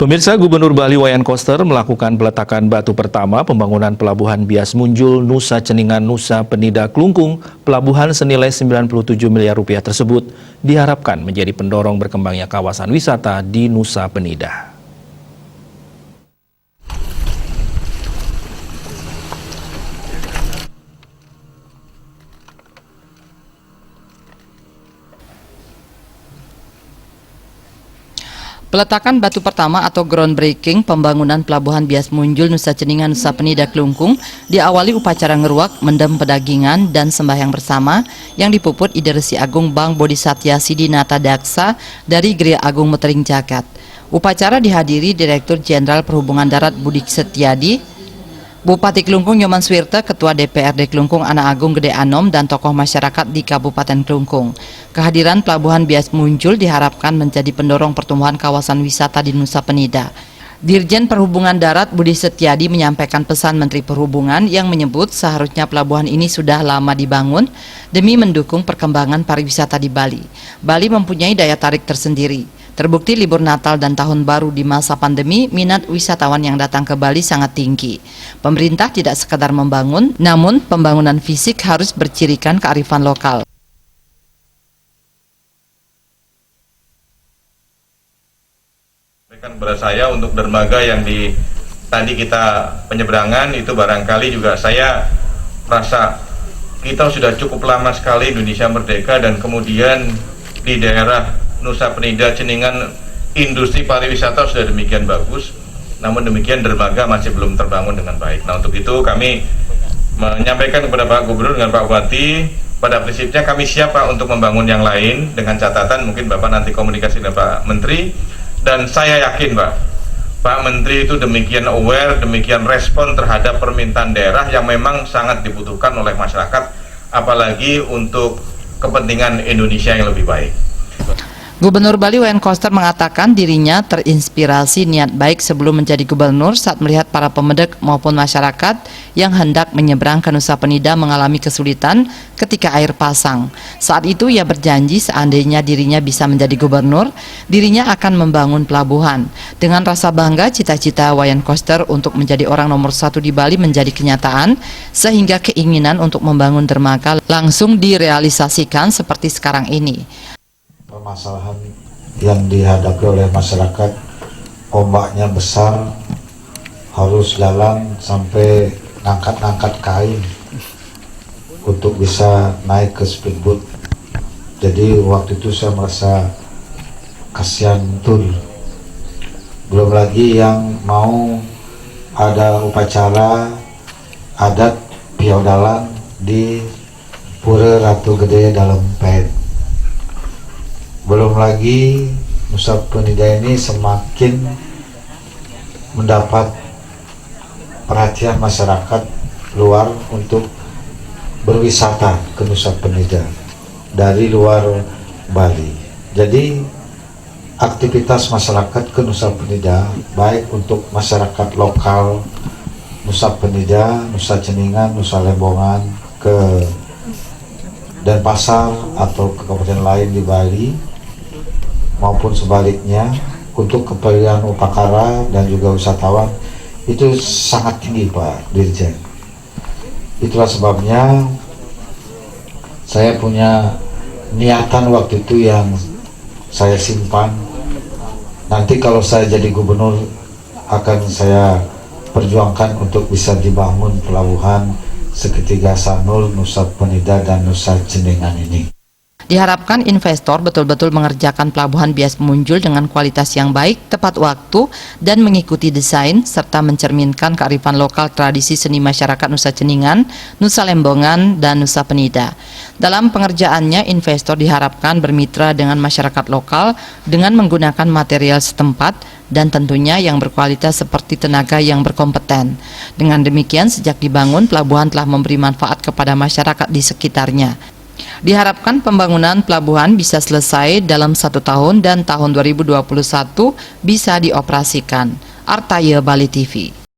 Pemirsa, Gubernur Bali Wayan Koster melakukan peletakan batu pertama pembangunan Pelabuhan Bias Munjul Nusa Ceningan Nusa Penida Klungkung. Pelabuhan senilai 97 miliar rupiah tersebut diharapkan menjadi pendorong berkembangnya kawasan wisata di Nusa Penida. Peletakan batu pertama atau groundbreaking pembangunan Pelabuhan Bias Munjul Nusa Ceningan Nusa Penida Klungkung diawali upacara ngeruak, mendem pedagingan dan sembahyang bersama yang dipuput Ide Resi Agung Bang Bodhisatya Sidinata Daksa dari Gereja Agung Metering Jagat. Upacara dihadiri Direktur Jenderal Perhubungan Darat Budi Setiadi, Bupati Klungkung Nyoman Swirte, Ketua DPRD Klungkung Ana Agung Gede Anom, dan tokoh masyarakat di Kabupaten Klungkung. Kehadiran Pelabuhan Bias Munjul diharapkan menjadi pendorong pertumbuhan kawasan wisata di Nusa Penida. Dirjen Perhubungan Darat Budi Setiadi menyampaikan pesan Menteri Perhubungan yang menyebut seharusnya pelabuhan ini sudah lama dibangun demi mendukung perkembangan pariwisata di Bali. Bali mempunyai daya tarik tersendiri. Terbukti libur Natal dan Tahun Baru di masa pandemi, minat wisatawan yang datang ke Bali sangat tinggi. Pemerintah tidak sekadar membangun, namun pembangunan fisik harus bercirikan kearifan lokal. Kepada saya untuk dermaga yang tadi kita penyeberangan itu barangkali juga saya merasa kita sudah cukup lama sekali Indonesia merdeka dan kemudian di daerah Nusa Penida Ceningan industri pariwisata sudah demikian bagus, namun demikian dermaga masih belum terbangun dengan baik. Nah, untuk itu kami menyampaikan kepada Pak Gubernur dengan Pak Bupati, pada prinsipnya kami siap Pak untuk membangun yang lain dengan catatan mungkin Bapak nanti komunikasi dengan Pak Menteri, dan saya yakin Pak Menteri itu demikian aware, demikian respon terhadap permintaan daerah yang memang sangat dibutuhkan oleh masyarakat, apalagi untuk kepentingan Indonesia yang lebih baik. Gubernur Bali Wayan Koster mengatakan dirinya terinspirasi niat baik sebelum menjadi gubernur saat melihat para pemedek maupun masyarakat yang hendak menyeberang ke Nusa Penida mengalami kesulitan ketika air pasang. Saat itu ia berjanji seandainya dirinya bisa menjadi gubernur, dirinya akan membangun pelabuhan. Dengan rasa bangga, cita-cita Wayan Koster untuk menjadi orang nomor 1 di Bali menjadi kenyataan, sehingga keinginan untuk membangun dermaga langsung direalisasikan seperti sekarang ini. Permasalahan yang dihadapi oleh masyarakat, ombaknya besar, harus jalan sampai ngangkat-ngangkat kain untuk bisa naik ke speedboat. Jadi waktu itu saya merasa kasihan betul. Belum lagi yang mau ada upacara adat piaudalan di Pura Ratu Gede dalam Pet. Belum lagi Nusa Penida ini semakin mendapat perhatian masyarakat luar untuk berwisata ke Nusa Penida dari luar Bali. Jadi aktivitas masyarakat ke Nusa Penida, baik untuk masyarakat lokal Nusa Penida, Nusa Ceningan, Nusa Lembongan, ke Denpasar atau ke kabupaten lain di Bali, maupun sebaliknya untuk keperluan upakara dan juga wisatawan itu sangat tinggi Pak Dirjen. Itulah sebabnya saya punya niatan waktu itu yang saya simpan. Nanti kalau saya jadi gubernur akan saya perjuangkan untuk bisa dibangun pelabuhan segitiga Sanur, Nusa Penida dan Nusa Ceningan ini. Diharapkan investor betul-betul mengerjakan Pelabuhan Bias Munjul dengan kualitas yang baik, tepat waktu, dan mengikuti desain, serta mencerminkan kearifan lokal tradisi seni masyarakat Nusa Ceningan, Nusa Lembongan, dan Nusa Penida. Dalam pengerjaannya, investor diharapkan bermitra dengan masyarakat lokal dengan menggunakan material setempat dan tentunya yang berkualitas seperti tenaga yang berkompeten. Dengan demikian, sejak dibangun, pelabuhan telah memberi manfaat kepada masyarakat di sekitarnya. Diharapkan pembangunan pelabuhan bisa selesai dalam 1 tahun dan tahun 2021 bisa dioperasikan. Artaya Bali TV.